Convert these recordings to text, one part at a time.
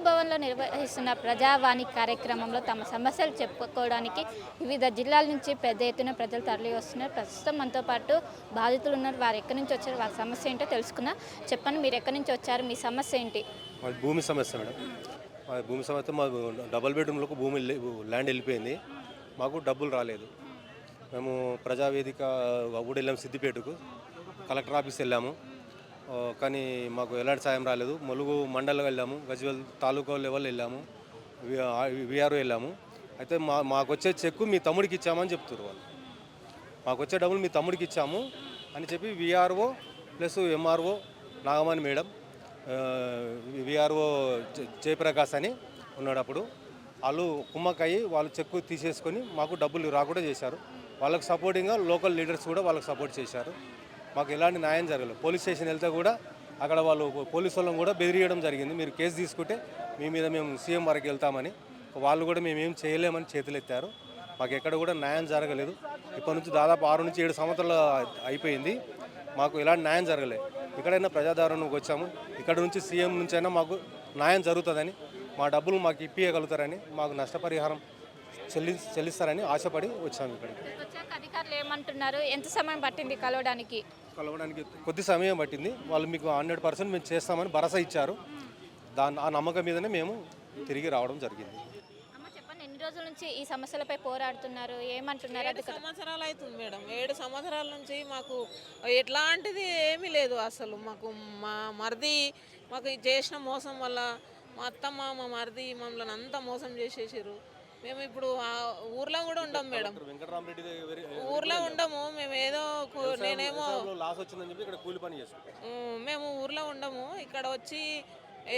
ఆశాభవన్లో నిర్వహిస్తున్న ప్రజావాణి కార్యక్రమంలో తమ సమస్యలు చెప్పుకోవడానికి వివిధ జిల్లాల నుంచి పెద్ద ఎత్తున ప్రజలు తరలి వస్తున్నారు. ప్రస్తుతం మనతో పాటు బాధితులు ఉన్నారు. వారు ఎక్కడి నుంచి వచ్చారు, వారి సమస్య ఏంటో తెలుసుకున్నా. చెప్పండి, మీరు ఎక్కడి నుంచి వచ్చారు, మీ సమస్య ఏంటి? భూమి సమస్య మేడం. భూమి సమస్య మా డబుల్ బెడ్రూమ్లకు ల్యాండ్ వెళ్ళిపోయింది. మాకు డబ్బులు రాలేదు. మేము ప్రజావేదిక ఊడు వెళ్ళాము, సిద్దిపేటకు కలెక్టర్ ఆఫీస్ వెళ్ళాము, కానీ మాకు ఎలాంటి సాయం రాలేదు. ములుగు మండలం వెళ్ళాము, గజ్వేల్ తాలూకా లెవెల్ వెళ్ళాము, విఆర్ఓ వెళ్ళాము. అయితే మాకు వచ్చే చెక్కు మీ తమ్ముడికి ఇచ్చామని చెప్తున్నారు వాళ్ళు. మాకు వచ్చే డబ్బులు మీ తమ్ముడికి ఇచ్చాము అని చెప్పి VRO plus MRO Nagamani madam, VRO Jayaprakash అని ఉన్నాడు. అప్పుడు వాళ్ళు కుమ్మక్కయ్యి వాళ్ళు చెక్కు తీసేసుకొని మాకు డబ్బులు రాకుండా చేశారు. వాళ్ళకి సపోర్టింగ్గా లోకల్ లీడర్స్ కూడా వాళ్ళకి సపోర్ట్ చేశారు. మాకు ఎలాంటి న్యాయం జరగలేదు. పోలీస్ స్టేషన్ వెళ్తే కూడా అక్కడ వాళ్ళు పోలీసు వాళ్ళని కూడా బెదిరియడం జరిగింది. మీరు కేసు తీసుకుంటే మీ మీద మేము సీఎం వరకు వెళ్తామని. వాళ్ళు కూడా మేము ఏం చేయలేమని చేతులు ఎత్తారు. మాకు ఎక్కడ కూడా న్యాయం జరగలేదు. ఇప్పటి నుంచి దాదాపు 6 నుంచి 7 సంవత్సరాలు అయిపోయింది. మాకు ఎలాంటి న్యాయం జరగలేదు. ఇక్కడైనా ప్రజాదరణకు వచ్చాము. ఇక్కడ నుంచి సీఎం నుంచి అయినా మాకు న్యాయం జరుగుతుందని, మా డబ్బులు మాకు ఇప్పియగలుగుతారని, మాకు నష్టపరిహారం చెల్లిస్తారని ఆశపడి వచ్చాము. ఇక్కడికి అధికారులు ఏమంటున్నారు? ఎంత సమయం పట్టింది కలవడానికి? కొద్ది సమయం పట్టింది. వాళ్ళు మీకు 100% మేము చేస్తామని భరోసా ఇచ్చారు. ఆ నమ్మకం మీదనే మేము తిరిగి రావడం జరిగింది. చెప్పండి, ఎన్ని రోజుల నుంచి ఈ సమస్యలపై పోరాడుతున్నారు? ఏమంటున్నారు? 7 సంవత్సరాలు అవుతుంది మేడం. 7 సంవత్సరాల నుంచి మాకు ఎట్లాంటిది ఏమీ లేదు. అసలు మాకు మా మరిది మాకు చేసిన మోసం వల్ల మా అత్తమ్మ మా మరిది మమ్మల్ని అంతా మోసం చేసేసారు. మేము ఇప్పుడు ఊర్లో కూడా ఉండం మేడం. ఊర్లో ఉండము మేము. ఏదో నేనేమో మేము ఊర్లో ఉండము. ఇక్కడ వచ్చి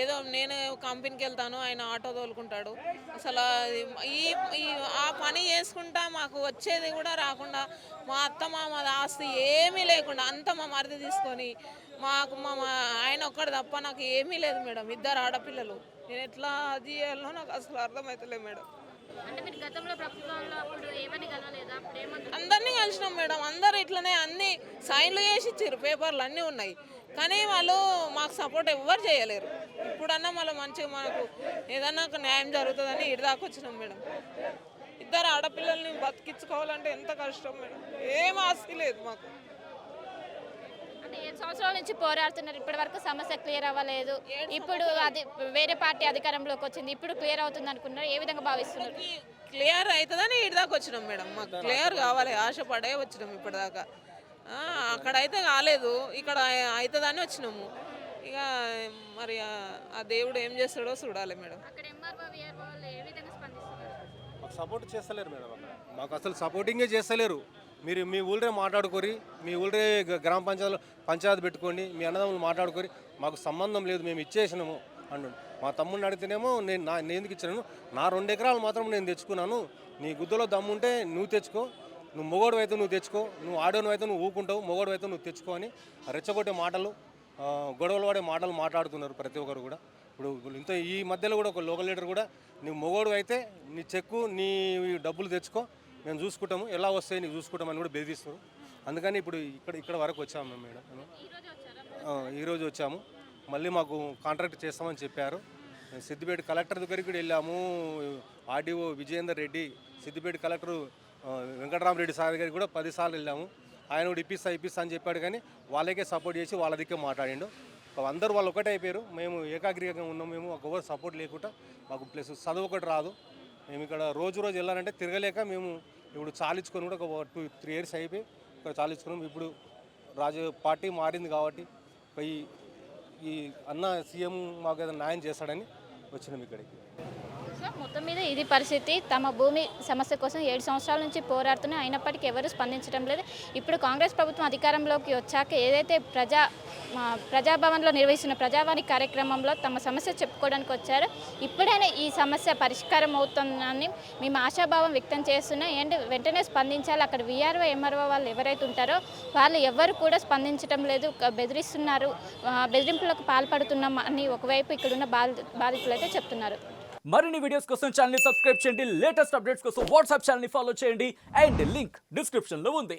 ఏదో నేను కంపెనీకి వెళ్తాను, ఆయన ఆటో తోలుకుంటాడు. అసలు ఆ పని చేసుకుంటా మాకు వచ్చేది కూడా రాకుండా, మా అత్తమ్మ మా ఆస్తి ఏమీ లేకుండా అంతా మా మరిది తీసుకొని మాకు ఆయన ఒక్కడు తప్ప నాకు ఏమీ లేదు మేడం. 2 ఆడపిల్లలు. నేను ఎట్లా అది చేయాలో నాకు అసలు అర్థమవుతలేదు మేడం. అందరినీ కలిసినాం మేడం. అందరు ఇట్లనే అన్ని సైన్లు చేసి ఇచ్చారు, పేపర్లు అన్నీ ఉన్నాయి. కానీ వాళ్ళు మాకు సపోర్ట్ ఎవ్వరు చేయలేరు. ఇప్పుడన్నా మళ్ళీ మంచిగా మనకు ఏదన్నా ఒక న్యాయం జరుగుతుందని ఇటుదాకా వచ్చినాం మేడం. 2 ఆడపిల్లల్ని బతికించుకోవాలంటే ఎంత కష్టం మేడం. ఏం ఆస్తి లేదు మాకు. 7 సంవత్సరాల నుంచి పోరాడుతున్నారు. ఇప్పటి వరకు సమస్య క్లియర్ అవ్వలేదు. ఇప్పుడు అది వేరే పార్టీ అధికారంలోకి వచ్చింది, ఇప్పుడు క్లియర్ అవుతుంది అనుకున్నారు. ఏ విధంగా భావిస్తున్నారు? క్లియర్ అవుతుందని ఇటుదాకా వచ్చినాం మేడం. మాకు క్లియర్ కావాలి, ఆశపడే వచ్చినాం ఇప్పటిదాకా. అక్కడైతే కాలేదు, ఇక్కడ అవుతుందని వచ్చినాము. ఇక మరి ఆ దేవుడు ఏం చేస్తాడో చూడాలి మేడం. మాకు సపోర్ట్ చేస్తలేరు మేడం. మాకు అసలు సపోర్టింగే చేస్తలేరు. మీరు మీ ఊళ్ళే మాట్లాడుకోరి, మీ ఊళ్ళే గ్రామ పంచాయతీ పెట్టుకోండి, మీ అన్నదమ్ములు మాట్లాడుకోరి, మాకు సంబంధం లేదు, మేము ఇచ్చేసినాము అన్నాడు. మా తమ్ముడిని అడిగితేనేమో నేను ఎందుకు ఇచ్చాను, నా 2 ఎకరాలు మాత్రం నేను తెచ్చుకున్నాను, నీ గుద్దలో దమ్ముంటే నువ్వు తెచ్చుకో, నువ్వు మొగోడు అయితే నువ్వు తెచ్చుకో, నువ్వు ఆడోను అయితే నువ్వు ఊకుంటావు, మొగోడు అయితే నువ్వు తెచ్చుకో అని రెచ్చగొట్టే మాటలు, గొడవలు పడే మాటలు మాట్లాడుతున్నారు ప్రతి ఒక్కరు కూడా. ఇప్పుడు ఇంత ఈ మధ్యలో కూడా ఒక లోకల్ లీడర్ కూడా, నువ్వు మొగోడు అయితే నీ చెక్కు నీ డబ్బులు తెచ్చుకో, మేము చూసుకుంటాము, ఎలా వస్తాయి నీకు చూసుకుంటామని కూడా బెదిరిస్తారు. అందుకని ఇప్పుడు ఇక్కడ వరకు వచ్చాము మేడం. ఈరోజు వచ్చాము. మళ్ళీ మాకు కాంట్రాక్ట్ చేస్తామని చెప్పారు. సిద్దిపేట కలెక్టర్ దగ్గరికి కూడా వెళ్ళాము. RDO Vijayender Reddy, Siddipet collector Venkatarama Reddy sir దగ్గరికి కూడా 10 సార్లు వెళ్ళాము. ఆయన కూడా ఇప్పిస్తా అని చెప్పాడు, కానీ వాళ్ళకే సపోర్ట్ చేసి వాళ్ళ దిక్కే మాట్లాడిండు. అందరూ వాళ్ళు ఒకటే అయిపోయారు. మేము ఏకాగ్రీయంగా ఉన్నాం. మేము ఒకరు సపోర్ట్ లేకుండా మాకు ప్లస్ చదువు ఒకటి రాదు. మేము ఇక్కడ రోజు వెళ్ళాలంటే తిరగలేక మేము ఇప్పుడు చాలించుకొని కూడా ఒక 2-3 ఇయర్స్ అయిపోయి ఇక్కడ చాలించుకున్నాం. ఇప్పుడు పార్టీ మారింది కాబట్టి ఈ అన్న సీఎం మాకు ఏదైనా న్యాయం చేస్తాడని వచ్చినాం ఇక్కడికి. మొత్తం మీద ఇది పరిస్థితి. తమ భూమి సమస్య కోసం 7 సంవత్సరాల నుంచి పోరాడుతూనే అయినప్పటికీ ఎవరు స్పందించడం లేదు. ఇప్పుడు కాంగ్రెస్ ప్రభుత్వం అధికారంలోకి వచ్చాక ఏదైతే ప్రజాభవన్లో నిర్వహిస్తున్న ప్రజావాణి కార్యక్రమంలో తమ సమస్య చెప్పుకోవడానికి వచ్చారో, ఇప్పుడైనా ఈ సమస్య పరిష్కారం అవుతుందని మేము ఆశాభావం వ్యక్తం చేస్తున్నాం. ఏంటి వెంటనే స్పందించాలి. అక్కడ విఆర్ఓ ఎంఆర్ఓ వాళ్ళు ఎవరైతే ఉంటారో వాళ్ళు ఎవరు కూడా స్పందించడం లేదు, బెదిరిస్తున్నారు, బెదిరింపులకు పాల్పడుతున్నాం అని ఒకవైపు ఇక్కడున్న బాధితులు అయితే చెప్తున్నారు. మరిన్ని వీడియోస్ కోసం ఛానల్ ని సబ్స్క్రైబ్ చేయండి. లేటెస్ట్ అప్డేట్స్ కోసం వాట్సాప్ ఛానల్ ని ఫాలో చేయండి. అండ్ లింక్ డిస్క్రిప్షన్ లో ఉంది.